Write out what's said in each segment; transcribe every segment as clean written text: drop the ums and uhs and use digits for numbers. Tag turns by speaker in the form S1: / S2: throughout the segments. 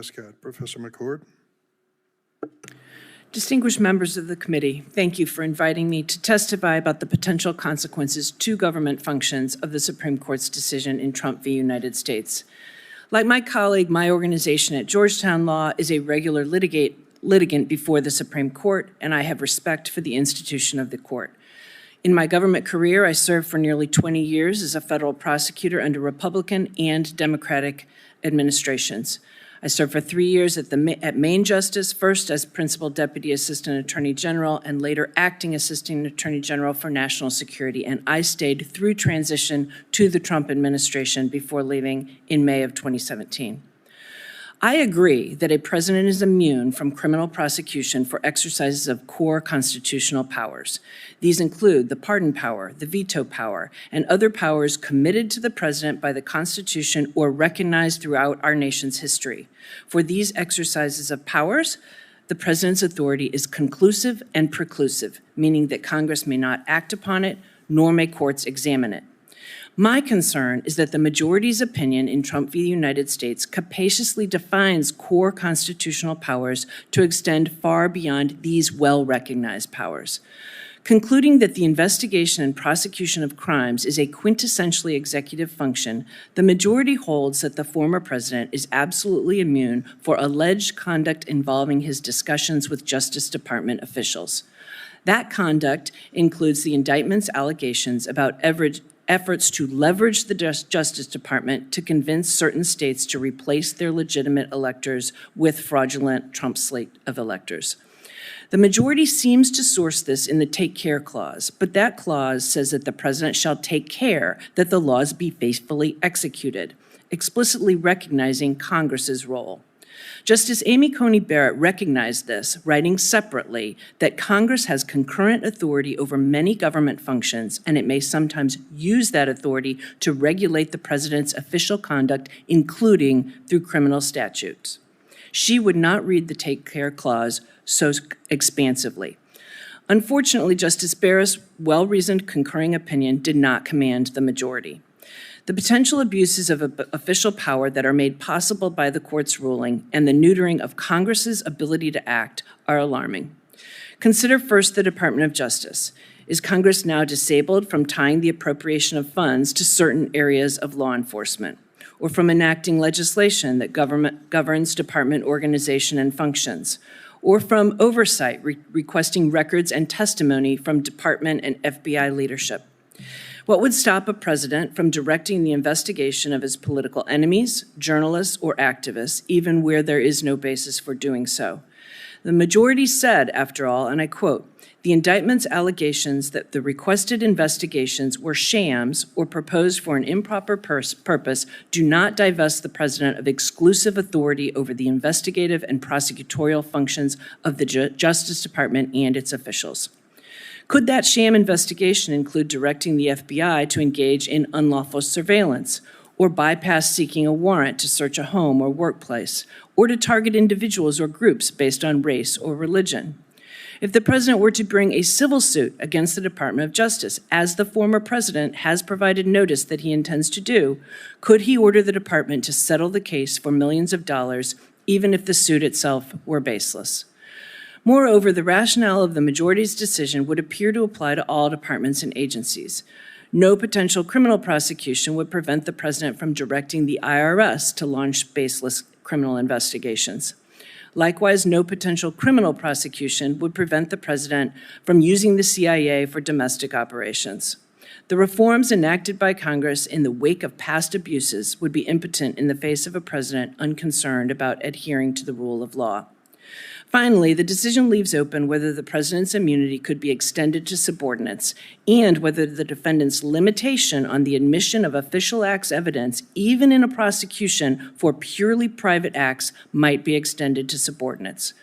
S1: mascot. Professor McCord.
S2: Distinguished members of the committee, thank you for inviting me to testify about the potential consequences to government functions of the Supreme Court's decision in Trump v. United States. Like my colleague, my organization at Georgetown Law is a regular litigant before the Supreme Court, and I have respect for the institution of the court. In my government career, I served for nearly 20 years as a federal prosecutor under Republican and Democratic administrations. I served for 3 years at Maine Justice, first as Principal Deputy Assistant Attorney General and later Acting Assistant Attorney General for National Security, and I stayed through transition to the Trump administration before leaving in May of 2017. I agree that a president is immune from criminal prosecution for exercises of core constitutional powers. These include the pardon power, the veto power, and other powers committed to the president by the Constitution or recognized throughout our nation's history. For these exercises of powers, the president's authority is conclusive and preclusive, meaning that Congress may not act upon it, nor may courts examine it. My concern is that the majority's opinion in Trump v. United States capaciously defines core constitutional powers to extend far beyond these well-recognized powers. Concluding that the investigation and prosecution of crimes is a quintessentially executive function, the majority holds that the former president is absolutely immune for alleged conduct involving his discussions with Justice Department officials. That conduct includes the indictment's allegations about efforts to leverage the Justice Department to convince certain states to replace their legitimate electors with fraudulent Trump slate of electors. The majority seems to source this in the Take Care Clause, but that clause says that the president shall take care that the laws be faithfully executed, explicitly recognizing Congress's role. Justice Amy Coney Barrett recognized this, writing separately that Congress has concurrent authority over many government functions, and it may sometimes use that authority to regulate the president's official conduct, including through criminal statutes. She would not read the Take Care Clause so expansively. Unfortunately, Justice Barrett's well-reasoned concurring opinion did not command the majority. The potential abuses of official power that are made possible by the court's ruling and the neutering of Congress's ability to act are alarming. Consider first the Department of Justice. Is Congress now disabled from tying the appropriation of funds to certain areas of law enforcement, or from enacting legislation that governs department organization and functions, or from oversight requesting records and testimony from department and FBI leadership? What would stop a president from directing the investigation of his political enemies, journalists, or activists, even where there is no basis for doing so? The majority said, after all, and I quote, "The indictment's allegations that the requested investigations were shams or proposed for an improper purpose do not divest the president of exclusive authority over the investigative and prosecutorial functions of the Justice Department and its officials." Could that sham investigation include directing the FBI to engage in unlawful surveillance, or bypass seeking a warrant to search a home or workplace, or to target individuals or groups based on race or religion? If the president were to bring a civil suit against the Department of Justice, as the former president has provided notice that he intends to do, could he order the department to settle the case for millions of dollars, even if the suit itself were baseless? Moreover, the rationale of the majority's decision would appear to apply to all departments and agencies. No potential criminal prosecution would prevent the president from directing the IRS to launch baseless criminal investigations. Likewise, no potential criminal prosecution would prevent the president from using the CIA for domestic operations. The reforms enacted by Congress in the wake of past abuses would be impotent in the face of a president unconcerned about adhering to the rule of law. Finally, the decision leaves open whether the president's immunity could be extended to subordinates and whether the defendant's limitation on the admission of official acts evidence, even in a prosecution for purely private acts, might be extended to subordinates.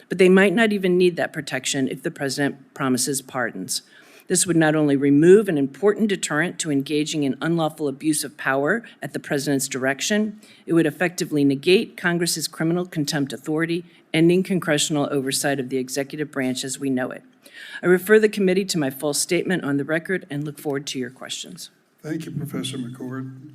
S2: But they might not even need that protection if the president promises pardons. This would not only remove an important deterrent to engaging in unlawful abuse of power at the president's direction, it would effectively negate Congress's criminal contempt authority, ending congressional oversight of the executive branch as we know it. I refer the committee to my full statement on the record and look forward to your questions.
S1: Thank you, Professor McCord.